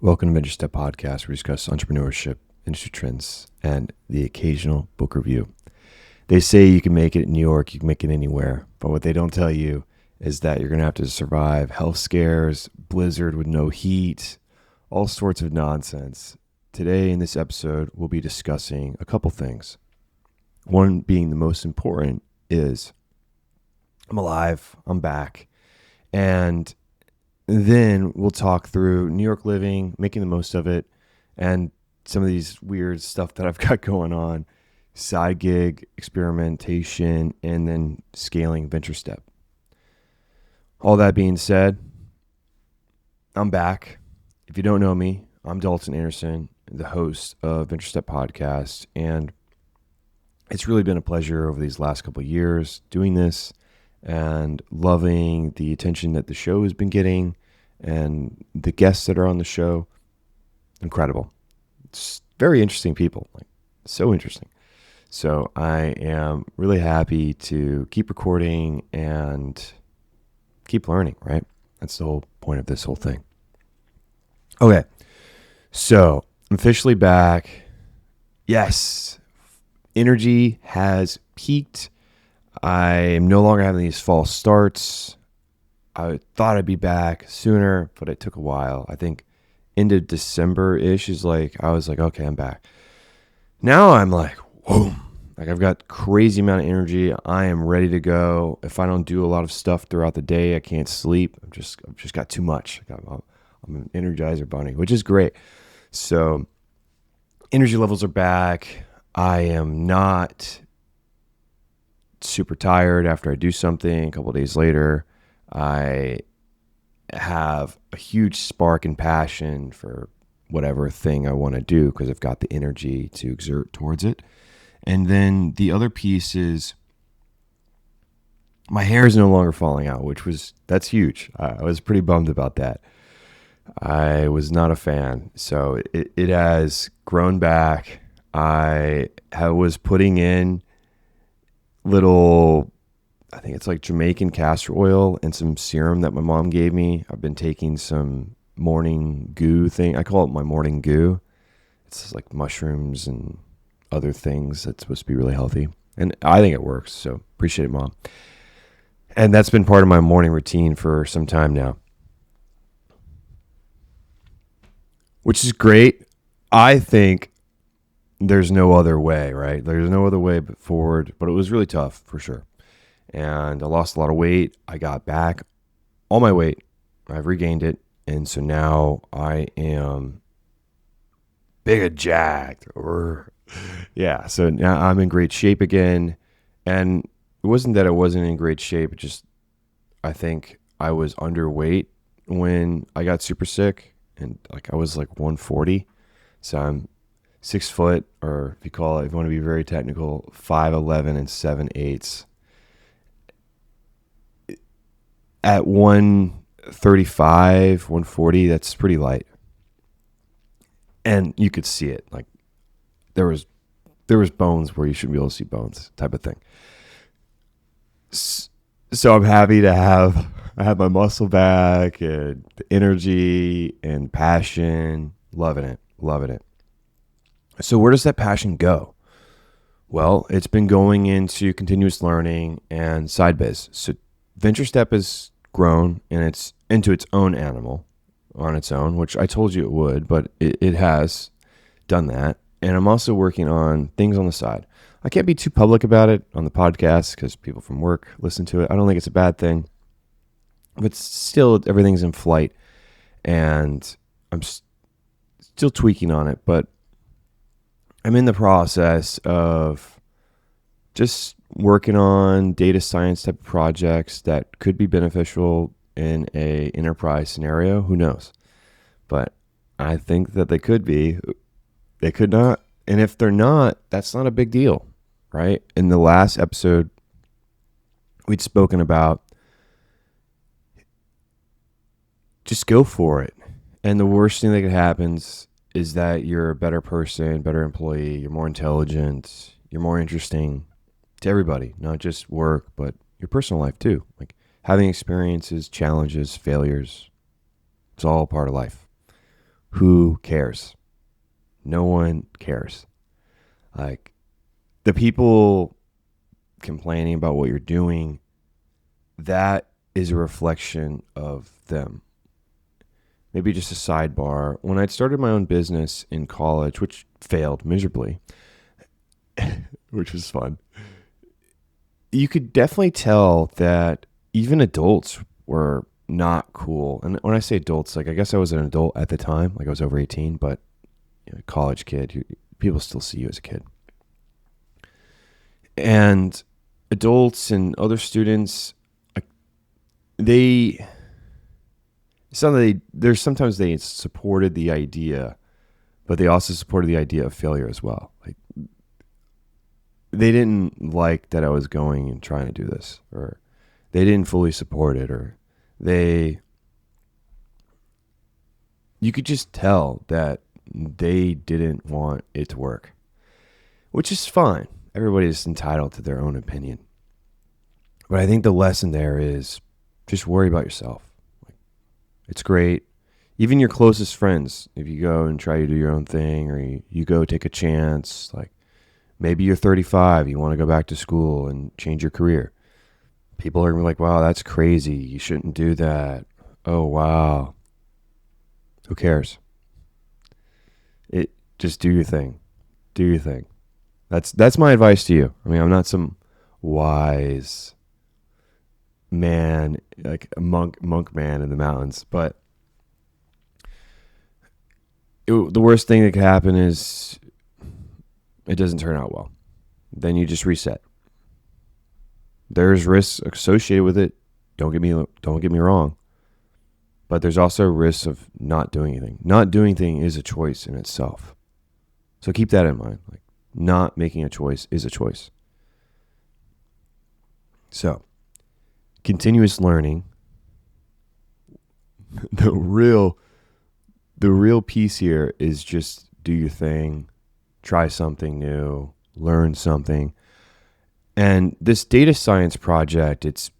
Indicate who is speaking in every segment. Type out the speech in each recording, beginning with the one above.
Speaker 1: Welcome to Venture Step Podcast, where we discuss entrepreneurship, industry trends, and the occasional book review. They say you can make it in New York, you can make it anywhere, but what they don't tell you is that you're going to have to survive health scares, blizzard with no heat, all sorts of nonsense. Today in this episode, we'll be discussing a couple things. One being the most important is I'm alive, I'm back, and then we'll talk through New York living, making the most of it, and some of these weird stuff that I've got going on, side gig, experimentation, and then scaling Venture Step. All that being said, I'm back. If you don't know me, I'm Dalton Anderson, the host of Venture Step Podcast, and it's really been a pleasure over these last couple of years doing this and loving the attention that the show has been getting and the guests that are on the show. Incredible. It's very interesting people, like so interesting. So I am really happy to keep recording and keep learning, right? That's the whole point of this whole thing. Okay, so I'm officially back. Yes, energy has peaked. I am no longer having these false starts. I thought I'd be back sooner, but it took a while. I think into December-ish is like, I was like, okay, I'm back. Now I'm like, whoa. Like I've got crazy amount of energy. I am ready to go. If I don't do a lot of stuff throughout the day, I can't sleep. I've just got too much. I'm an Energizer bunny, which is great. So energy levels are back. I am not super tired after I do something. A couple of days later, I have a huge spark and passion for whatever thing I want to do because I've got the energy to exert towards it. And then the other piece is my hair is no longer falling out, that's huge. I was pretty bummed about that. I was not a fan. So it has grown back. I was putting in little, I think it's like Jamaican castor oil and some serum that my mom gave me. I've been taking some morning goo thing. I call it my morning goo. It's like mushrooms and other things that's supposed to be really healthy. And I think it works. So appreciate it, Mom. And that's been part of my morning routine for some time now, which is great. I think there's no other way, right? There's no other way forward, but it was really tough for sure. And I lost a lot of weight. I got back all my weight. I've regained it. And so now I am big and jacked. Yeah, so now I'm in great shape again. And it wasn't that I wasn't in great shape. It just, I think I was underweight when I got super sick. And like I was like 140. So I'm 6 foot, or if you want to be very technical, 5'11" and 7/8. At 135, 140, that's pretty light. And you could see it. Like there was bones where you shouldn't be able to see bones, type of thing. So I'm happy to have my muscle back and the energy and passion. Loving it. So where does that passion go? Well, it's been going into continuous learning and side biz. So Venture Step has grown and it's into its own animal on its own, which I told you it would, but it has done that. And I'm also working on things on the side. I can't be too public about it on the podcast because people from work listen to it. I don't think it's a bad thing, but still everything's in flight and I'm still tweaking on it, but I'm in the process of just working on data science type of projects that could be beneficial in a enterprise scenario. Who knows? But I think that they could be. They could not. And if they're not, that's not a big deal, right? In the last episode, we'd spoken about just go for it. And the worst thing that could happen is that you're a better person, better employee, you're more intelligent, you're more interesting to everybody, not just work, but your personal life too. Like having experiences, challenges, failures, it's all part of life. who cares? No one cares. Like, the people complaining about what you're doing, that is a reflection of them. Maybe just a sidebar. When I'd started my own business in college, which failed miserably, which was fun, you could definitely tell that even adults were not cool. And when I say adults, like, I guess I was an adult at the time, like I was over 18, but college kid, people still see you as a kid. And adults and other students, sometimes they supported the idea, but they also supported the idea of failure as well. Like, they didn't like that I was going and trying to do this, or they didn't fully support it, or you could just tell that they didn't want it to work, which is fine. Everybody's entitled to their own opinion. But I think the lesson there is just worry about yourself. It's great. Even your closest friends, if you go and try to do your own thing, or you go take a chance, like maybe you're 35, you want to go back to school and change your career. People are going to be like, wow, that's crazy. You shouldn't do that. Oh, wow. Who cares? Just do your thing. Do your thing. That's my advice to you. I mean, I'm not some wise man, like a monk man in the mountains, but the worst thing that could happen is it doesn't turn out well. Then you just reset. There's risks associated with it. Don't get me wrong. But there's also risks of not doing anything. Not doing anything is a choice in itself. So keep that in mind. Like, not making a choice is a choice. So, continuous learning. The real piece here is just do your thing, try something new, learn something. And this data science project, it's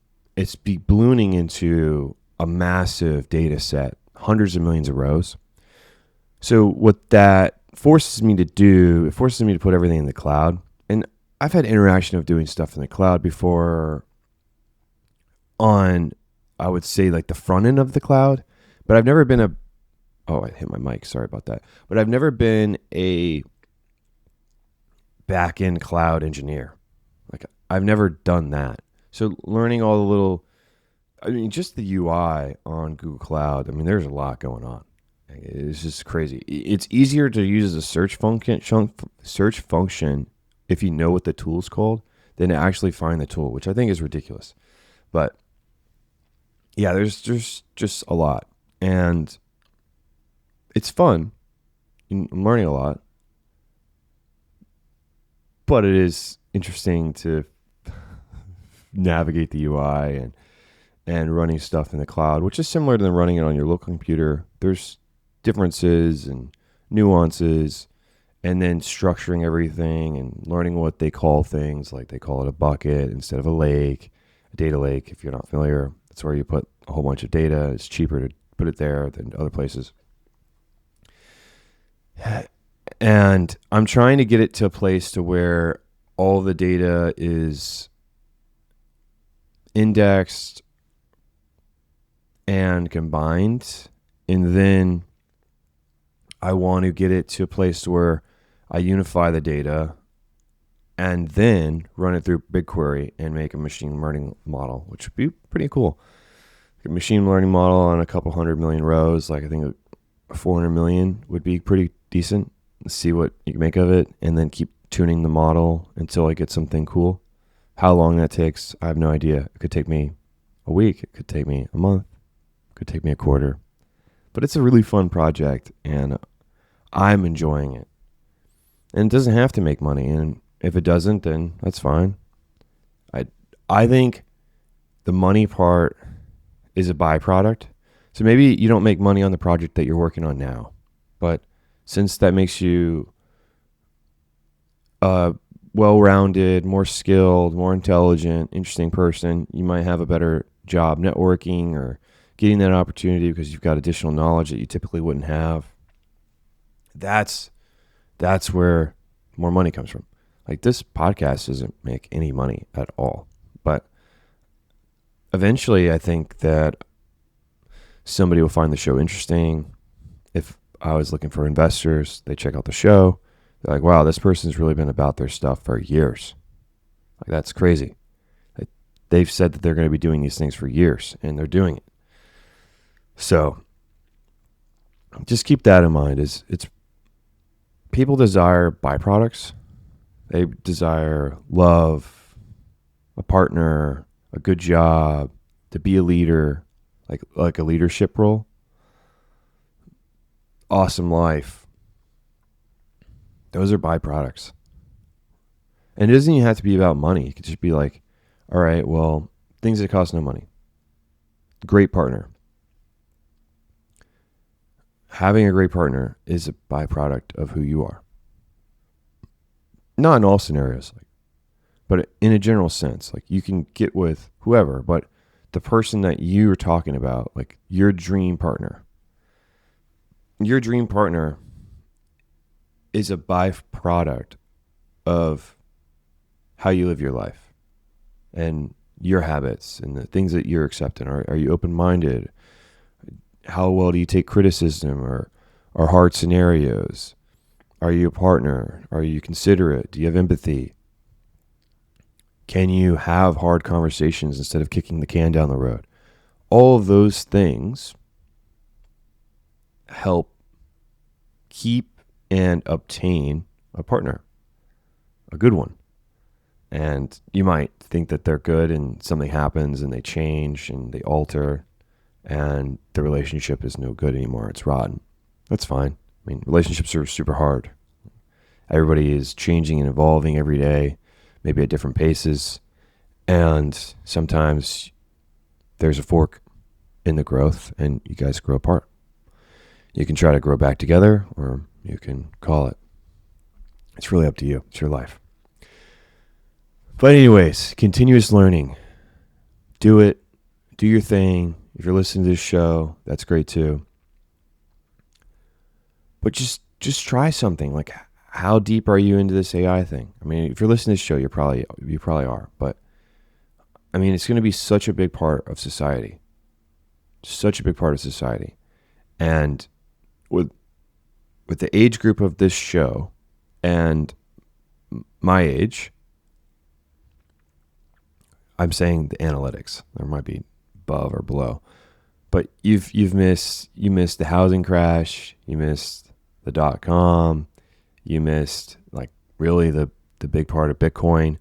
Speaker 1: ballooning into a massive data set, hundreds of millions of rows. So what that forces me to do, it forces me to put everything in the cloud. And I've had interaction of doing stuff in the cloud before on, I would say, like the front end of the cloud, but I've never been I hit my mic, sorry about that. But I've never been a back-end cloud engineer. Like, I've never done that. So learning all just the UI on Google Cloud, I mean, there's a lot going on. It's just crazy. It's easier to use a search function if you know what the tool's called than to actually find the tool, which I think is ridiculous. But yeah, there's just a lot. And it's fun. I'm learning a lot. But it is interesting to navigate the UI and running stuff in the cloud, which is similar to running it on your local computer. There's differences and nuances, and then structuring everything and learning what they call things. Like, they call it a bucket instead of a lake, a data lake. If you're not familiar, that's where you put a whole bunch of data. It's cheaper to put it there than other places. And I'm trying to get it to a place to where all the data is indexed and combined. And then I want to get it to a place where I unify the data and then run it through BigQuery and make a machine learning model, which would be pretty cool. A machine learning model on a couple 100 million rows, like I think 400 million would be pretty decent. See what you can make of it, and then keep tuning the model until I get something cool. How long that takes, I have no idea. It could take me a week. It could take me a month. It could take me a quarter. But it's a really fun project, and I'm enjoying it. And it doesn't have to make money, and if it doesn't, then that's fine. I think the money part is a byproduct. So maybe you don't make money on the project that you're working on now, but since that makes you a well-rounded, more skilled, more intelligent, interesting person, you might have a better job networking or getting that opportunity because you've got additional knowledge that you typically wouldn't have. That's where more money comes from. Like, this podcast doesn't make any money at all, but eventually I think that somebody will find the show interesting. If I was looking for investors, they check out the show. They're like, wow, this person's really been about their stuff for years. Like, that's crazy. Like, they've said that they're going to be doing these things for years, and they're doing it. So just keep that in mind. It's people desire byproducts. They desire love, a partner, a good job, to be a leader, like a leadership role, awesome life. Those are byproducts. And it doesn't even have to be about money. It could just be like, all right, well, things that cost no money. Great partner. Having a great partner is a byproduct of who you are. Not in all scenarios, but in a general sense. Like, you can get with whoever, but the person that you're talking about, like your dream partner is a byproduct of how you live your life and your habits and the things that you're accepting. Are you open-minded? How well do you take criticism or hard scenarios? Are you a partner? Are you considerate? Do you have empathy? Can you have hard conversations instead of kicking the can down the road? All of those things help keep and obtain a partner, a good one. And you might think that they're good and something happens and they change and they alter and the relationship is no good anymore. It's rotten. That's fine. I mean, relationships are super hard. Everybody is changing and evolving every day, maybe at different paces. And sometimes there's a fork in the growth and you guys grow apart. You can try to grow back together or you can call it. It's really up to you. It's your life. But anyways, continuous learning. Do it. Do your thing. If you're listening to this show, that's great too. But just try something. Like, how deep are you into this AI thing? I mean, if you're listening to this show, you probably are. But I mean, it's going to be such a big part of society. Such a big part of society. And with the age group of this show and my age, I'm saying the analytics. There might be above or below. But you missed the housing crash, you missed the .com, you missed like really the big part of Bitcoin.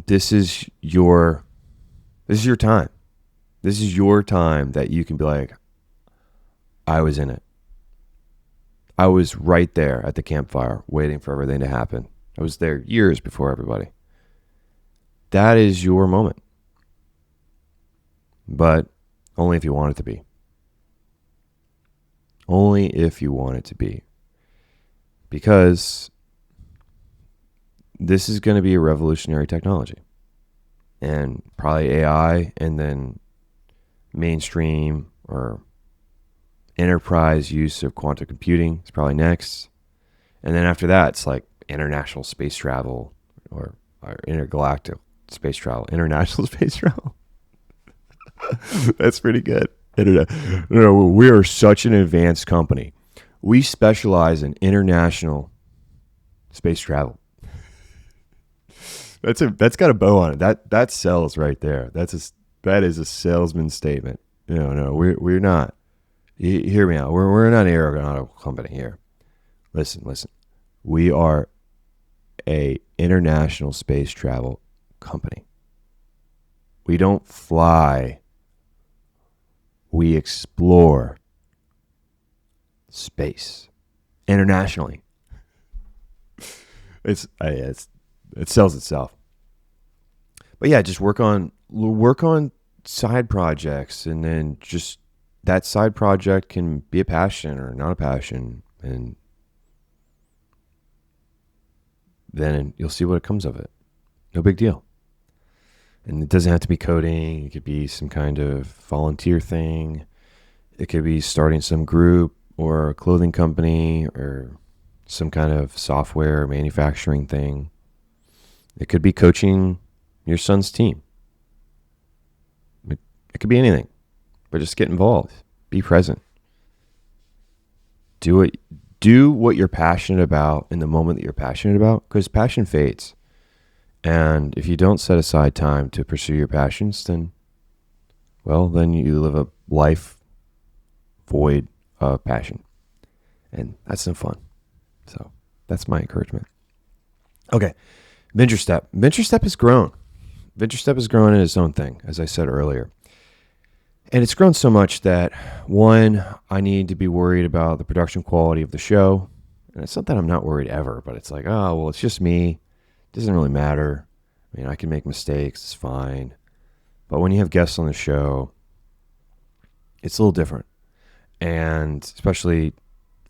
Speaker 1: This is your time. This is your time that you can be like, I was in it. I was right there at the campfire waiting for everything to happen. I was there years before everybody. That is your moment. But only if you want it to be. Only if you want it to be. Because this is going to be a revolutionary technology. And probably AI and then mainstream or enterprise use of quantum computing is probably next. And then after that, it's like international space travel or intergalactic space travel. International space travel. That's pretty good. No, we are such an advanced company. We specialize in international space travel. That's got a bow on it. That sells right there. That is a salesman statement. No, we're not. Hear me out. We're not an aeronautical company here. Listen. We are a international space travel company. We don't fly. We explore space internationally. It sells itself. But yeah, just work on side projects, and then just that side project can be a passion or not a passion, and then you'll see what comes of it. No big deal. And it doesn't have to be coding. It could be some kind of volunteer thing. It could be starting some group or a clothing company or some kind of software or manufacturing thing. It could be coaching your son's team. It could be anything, but just get involved. Be present. Do what you're passionate about in the moment that you're passionate about, because passion fades. And if you don't set aside time to pursue your passions, then you live a life void of passion. And that's no fun. So that's my encouragement. Okay. Venture Step. Venture Step has grown. Venture Step has grown in its own thing, as I said earlier. And it's grown so much that, one, I need to be worried about the production quality of the show. And it's not that I'm not worried ever, but it's like, oh, well, it's just me. It doesn't really matter. I mean, I can make mistakes. It's fine. But when you have guests on the show, it's a little different. And especially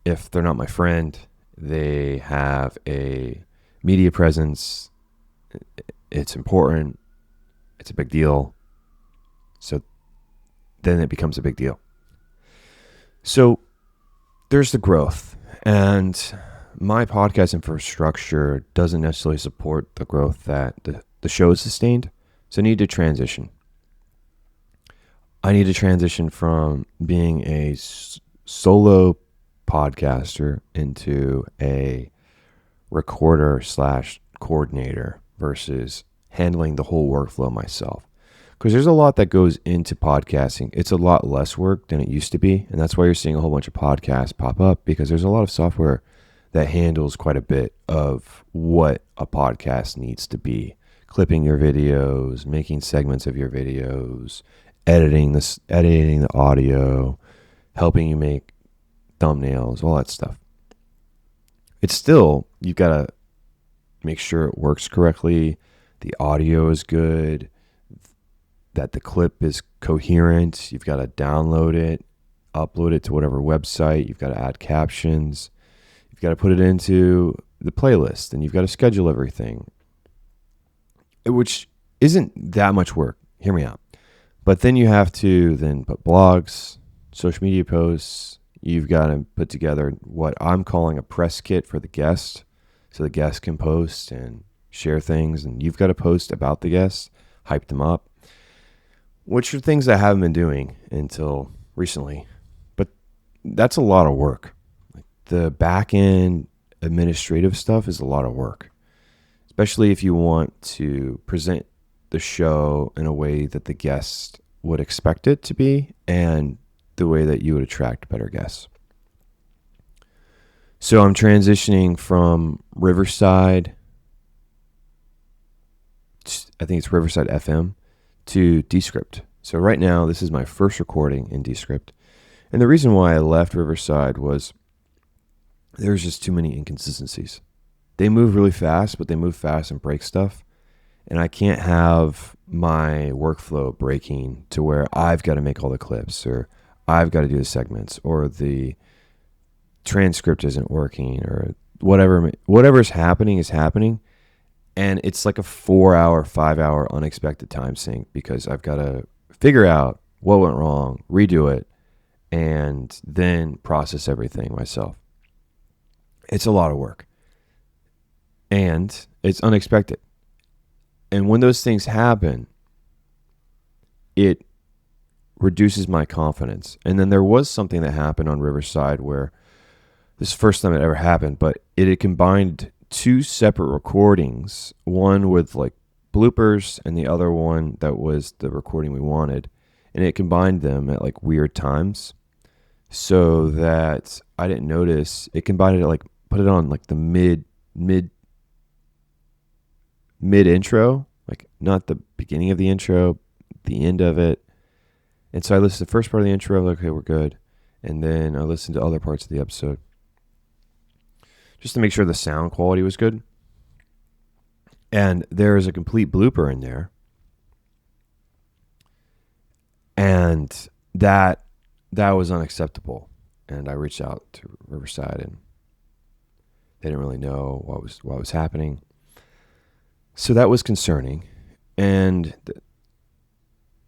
Speaker 1: if they're not my friend, they have a media presence. It's important. It's a big deal. So then it becomes a big deal. So there's the growth. And my podcast infrastructure doesn't necessarily support the growth that the show has sustained. So I need to transition. I need to transition from being a solo podcaster into a recorder / coordinator versus handling the whole workflow myself. Because there's a lot that goes into podcasting. It's a lot less work than it used to be. And that's why you're seeing a whole bunch of podcasts pop up, because there's a lot of software that handles quite a bit of what a podcast needs to be. Clipping your videos, making segments of your videos, editing the audio, helping you make thumbnails, all that stuff. It's still, you've got to make sure it works correctly, the audio is good, that the clip is coherent. You've got to download it, upload it to whatever website. You've got to add captions. You've got to put it into the playlist, and you've got to schedule everything, which isn't that much work. Hear me out. But then you have to then put blogs, social media posts. You've got to put together what I'm calling a press kit for the guest, so the guest can post and share things, and you've got to post about the guest, hype them up, which are things I haven't been doing until recently. But that's a lot of work. The back end administrative stuff is a lot of work, especially if you want to present the show in a way that the guest would expect it to be and the way that you would attract better guests. So I'm transitioning from Riverside, I think it's Riverside FM, to Descript. So right now, this is my first recording in Descript. And the reason why I left Riverside was there's just too many inconsistencies. They move really fast, but they move fast and break stuff. And I can't have my workflow breaking to where I've got to make all the clips, or I've got to do the segments, or the transcript isn't working, or whatever's happening is happening. And it's like a 4-hour, 5-hour unexpected time sink, because I've got to figure out what went wrong, redo it, and then process everything myself. It's a lot of work. And it's unexpected. And when those things happen, it reduces my confidence. And then there was something that happened on Riverside where this is the first time it ever happened, but it had combined two separate recordings, one with like bloopers and the other one that was the recording we wanted. And it combined them at like weird times so that I didn't notice. It combined it, like put it on like the mid intro, like not the beginning of the intro, the end of it. And so I listened to the first part of the intro, like, okay, we're good. And then I listened to other parts of the episode just to make sure the sound quality was good. And there is a complete blooper in there. And that was unacceptable. And I reached out to Riverside, and they didn't really know what was happening. So that was concerning and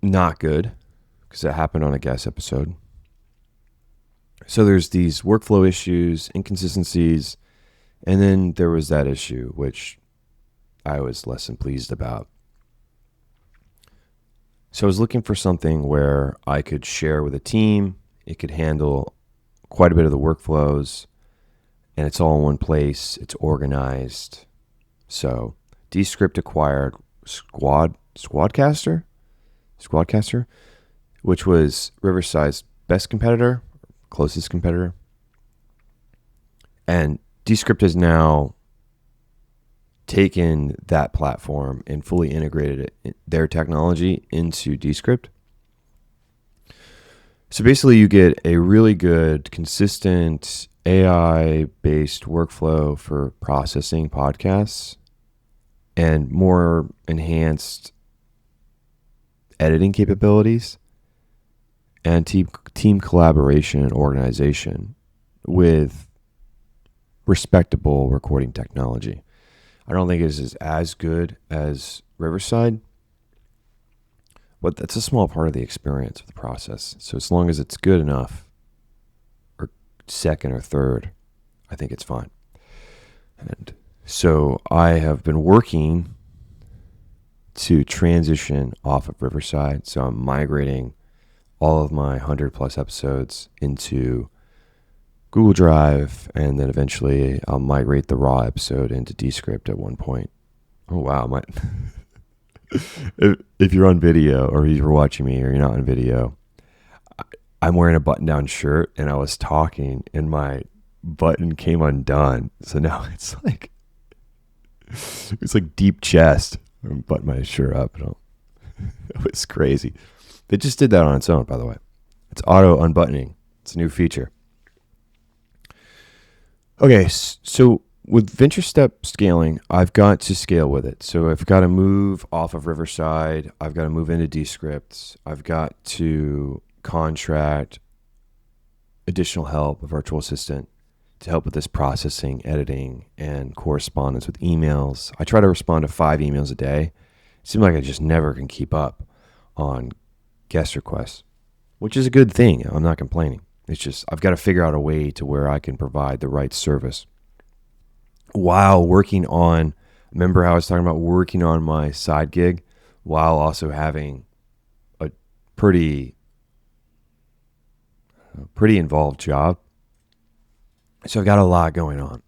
Speaker 1: not good, because it happened on a guest episode. So there's these workflow issues, inconsistencies, and then there was that issue, which I was less than pleased about. So I was looking for something where I could share with a team. It could handle quite a bit of the workflows, and it's all in one place. It's organized. So Descript acquired Squadcaster, which was Riverside's best competitor, closest competitor. And Descript has now taken that platform and fully integrated their technology into Descript. So basically you get a really good, consistent AI-based workflow for processing podcasts and more enhanced editing capabilities and team collaboration and organization with respectable recording technology. I don't think it is as good as Riverside, but that's a small part of the experience of the process. So as long as it's good enough, or second or third, I think it's fine. And so I have been working to transition off of Riverside. So I'm migrating all of my 100 plus episodes into Google Drive, and then eventually I'll migrate the raw episode into Descript at one point. Oh, wow. If you're on video, or you're watching me or you're not on video, I'm wearing a button-down shirt, and I was talking, and my button came undone. So now it's like deep chest. I button my shirt up. It was crazy. They just did that on its own, by the way. It's auto unbuttoning. It's a new feature. Okay, so with venture step scaling, I've got to scale with it. So I've got to move off of Riverside. I've got to move into Descript. I've got to contract additional help, a virtual assistant, to help with this processing, editing, and correspondence with emails. I try to respond to 5 emails a day. It seems like I just never can keep up on guest requests, which is a good thing. I'm not complaining. It's just I've got to figure out a way to where I can provide the right service while working on, remember how I was talking about working on my side gig while also having a pretty involved job. So I've got a lot going on.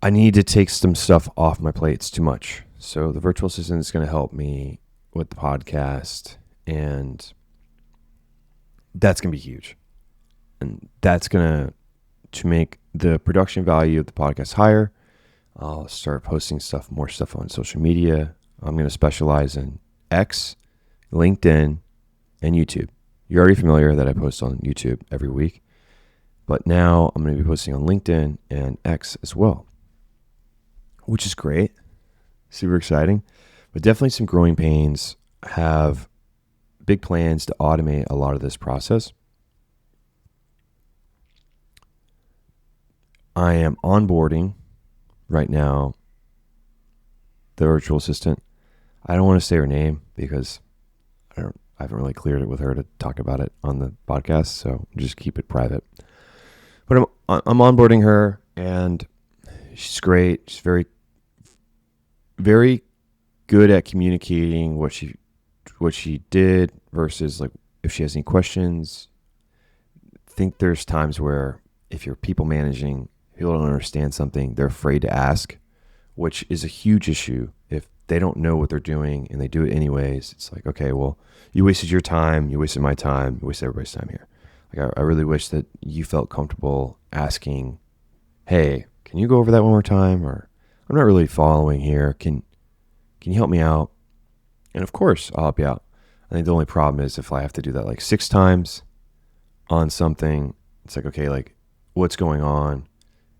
Speaker 1: I need to take some stuff off my plate. It's too much. So the virtual assistant is going to help me with the podcast, and that's going to be huge. And that's going to make the production value of the podcast higher. I'll start posting more stuff on social media. I'm going to specialize in X, LinkedIn, and YouTube. You're already familiar that I post on YouTube every week, but now I'm going to be posting on LinkedIn and X as well, which is great. Super exciting, but definitely some growing pains. Have big plans to automate a lot of this process. I am onboarding right now the virtual assistant. I don't want to say her name because I haven't really cleared it with her to talk about it on the podcast, so just keep it private. But I'm onboarding her, and she's great. She's very, very good at communicating what she did versus like if she has any questions. I think there's times where if you're people managing, people don't understand something, they're afraid to ask, which is a huge issue. If they don't know what they're doing and they do it anyways, it's like, okay, well, you wasted your time, you wasted my time, you wasted everybody's time here. Like, I really wish that you felt comfortable asking, hey, can you go over that one more time? Or I'm not really following here. Can you help me out? And of course, I'll help you out. I think the only problem is if I have to do that like 6 times on something, it's like, okay, like what's going on?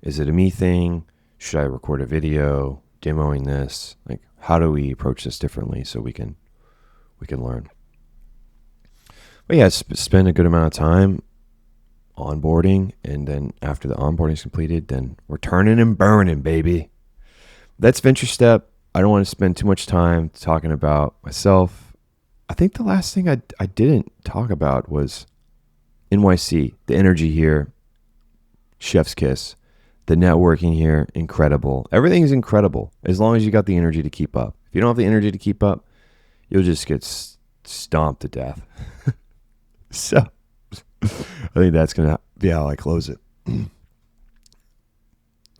Speaker 1: Is it a me thing? Should I record a video demoing this? Like, how do we approach this differently so we can learn? But yeah, spend a good amount of time onboarding, and then after the onboarding is completed, then we're turning and burning, baby. That's Venture Step. I don't want to spend too much time talking about myself. I think the last thing I didn't talk about was NYC, the energy here, chef's kiss. The networking here, incredible. Everything is incredible as long as you got the energy to keep up. If you don't have the energy to keep up, you'll just get stomped to death. So I think that's going to be how I close it.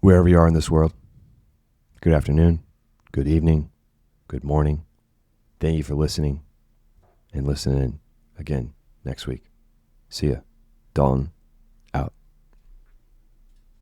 Speaker 1: Wherever you are in this world, good afternoon, good evening, good morning. Thank you for listening and listening again next week. See ya. Dalton.